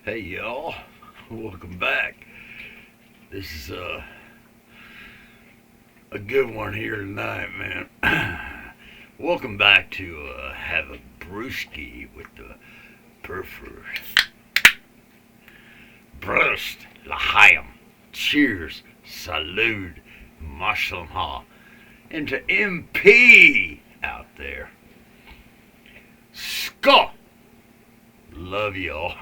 Hey y'all, welcome back. This is a good one here tonight, man. Welcome back to Have a Brewski with the Purfur. Brust, L'chaim, cheers, salud, mashallah, and to MP out there. Skull, love y'all.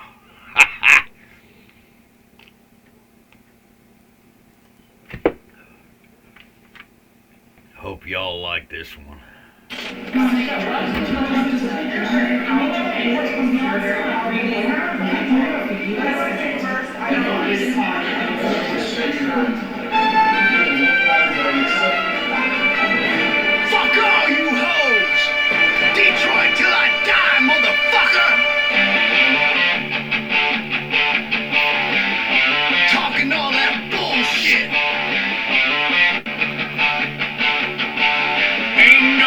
Hope y'all like this one. Fuck all you hoes! Detroit till I die, motherfucker! Talking all that bullshit. Ain't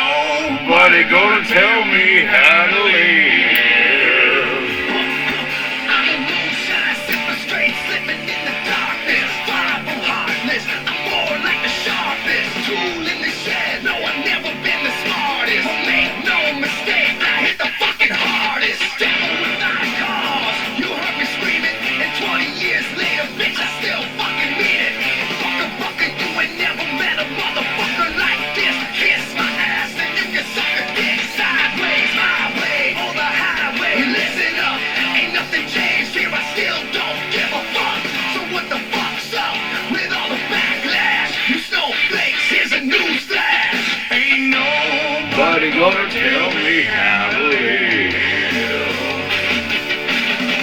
Nobody gonna tell me how to live. I'm a moonshine sipper, straight slipping in the darkness. Far from heartless, I'm more like the sharpest tool in the shed. No, I've never been the smartest. But make no mistake, I hit the fucking hardest. Devil without a cause. You heard me screaming, and 20 years later, bitch, I still fucking mean it. Fucker, you ain't never met a motherfucker like this. Kiss my ass and you can suck a dick sideways, my way or the highway. Listen up, ain't nothing changed here. I still don't give a fuck. So what the fuck's up with all the backlash? You snowflakes, here's a news flash. Ain't Nobody gonna tell me how to live.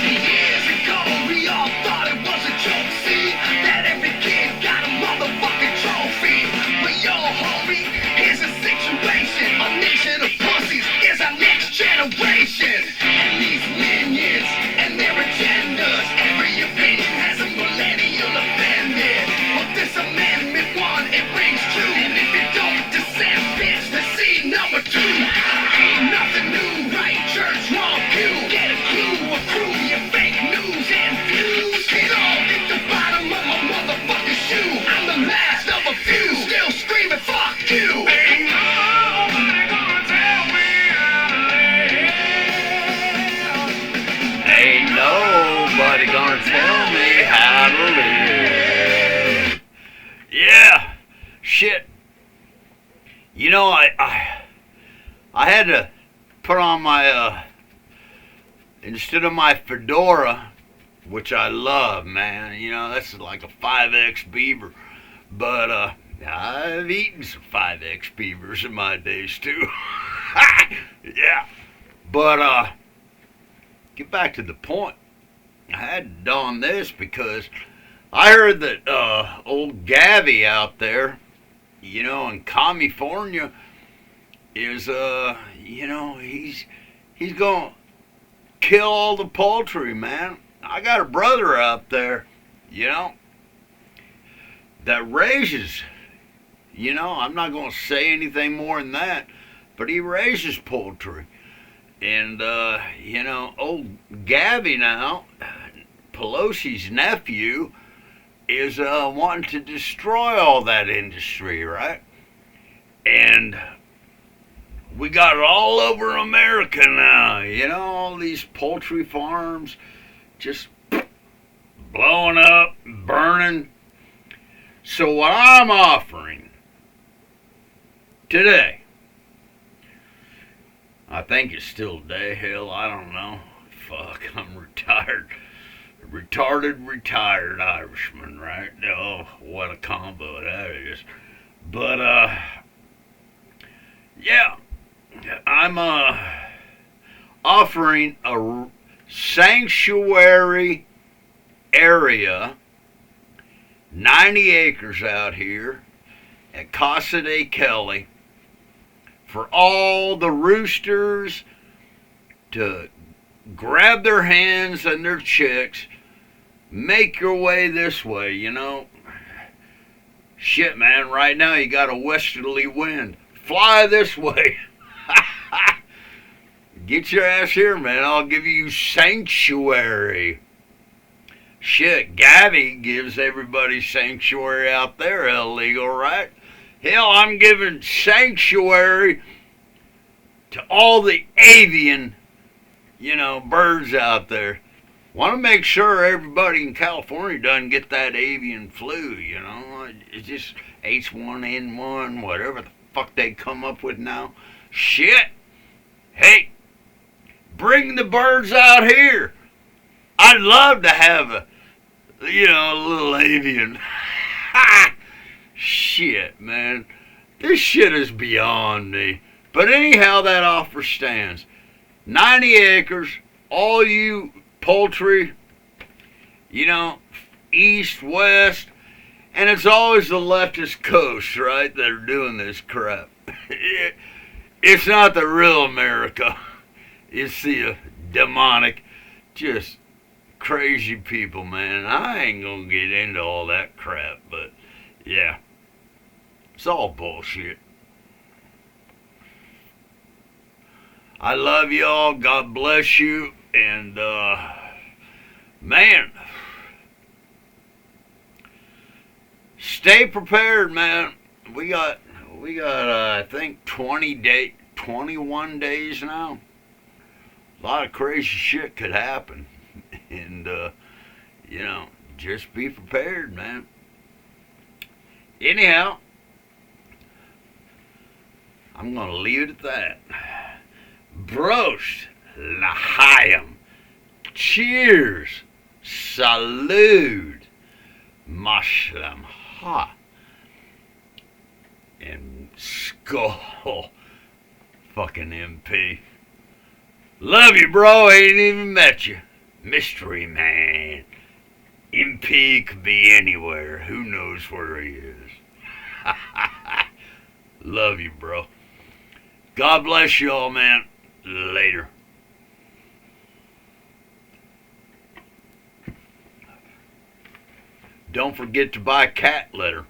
Years ago, we all thought it was a joke. See, that every kid got a motherfucking trophy. But yo, homie, here's a situation. A nation of pussies is our next generation. And these minions and their agendas. Every opinion has a millennial offended. But this amendment one, it brings two. And if it don't dissent, bitch, then see number two. Ain't nothing new, right? Church, wrong pew. Get a clue, approve your fake news and views. It all hit the bottom of my motherfucking shoe. I'm the last of a few, still screaming, fuck you. Ain't nobody gonna tell me how to live. Ain't nobody gonna tell me how to live. Yeah, shit. You know, I had to put on my instead of my fedora, which I love, man. You know, that's like a 5X beaver, but I've eaten some 5X beavers in my days too. Yeah, but get back to the point. I had to don this because I heard that old Gavy out there, you know, in California, is you know, he's gonna kill all the poultry, man. I got a brother out there, you know, that raises, you know, I'm not gonna say anything more than that, but he raises poultry. And you know, old Gavy now, Pelosi's nephew, is wanting to destroy all that industry, right? And we got it all over America now, you know, all these poultry farms just blowing up, burning. So what I'm offering today, I think it's still day, hell, I don't know. Fuck, I'm retired. Retired Irishman, right? Oh, what a combo that is. But, yeah, I'm, offering a sanctuary area, 90 acres out here at Casa de Kelly, for all the roosters to grab their hens and their chicks, make your way this way, you know. Shit, man, right now you got a westerly wind. Fly this way. Get your ass here, man. I'll give you sanctuary. Shit, Gabby gives everybody sanctuary out there illegal, right? Hell, I'm giving sanctuary to all the avian, birds out there. Want to make sure everybody in California doesn't get that avian flu, It's just H1N1, whatever the fuck they come up with now. Shit. Hey, bring the birds out here. I'd love to have a little avian. Ha! Shit, man. This shit is beyond me. But anyhow, that offer stands. 90 acres, all you poultry, east, west, and it's always the leftist coast, right, that are doing this crap. It's not the real America. It's the demonic, just crazy people, man. I ain't gonna get into all that crap, but yeah, it's all bullshit. I love y'all. God bless you. And, man, stay prepared, man. We got, I think 21 days now. A lot of crazy shit could happen. And, just be prepared, man. Anyhow, I'm going to leave it at that. Prost, l'chaim, cheers, salud, mashlam ha, and skull, fucking MP. Love you, bro. Ain't even met you. Mystery man. MP could be anywhere. Who knows where he is? Love you, bro. God bless you all, man. Later. Don't forget to buy cat litter.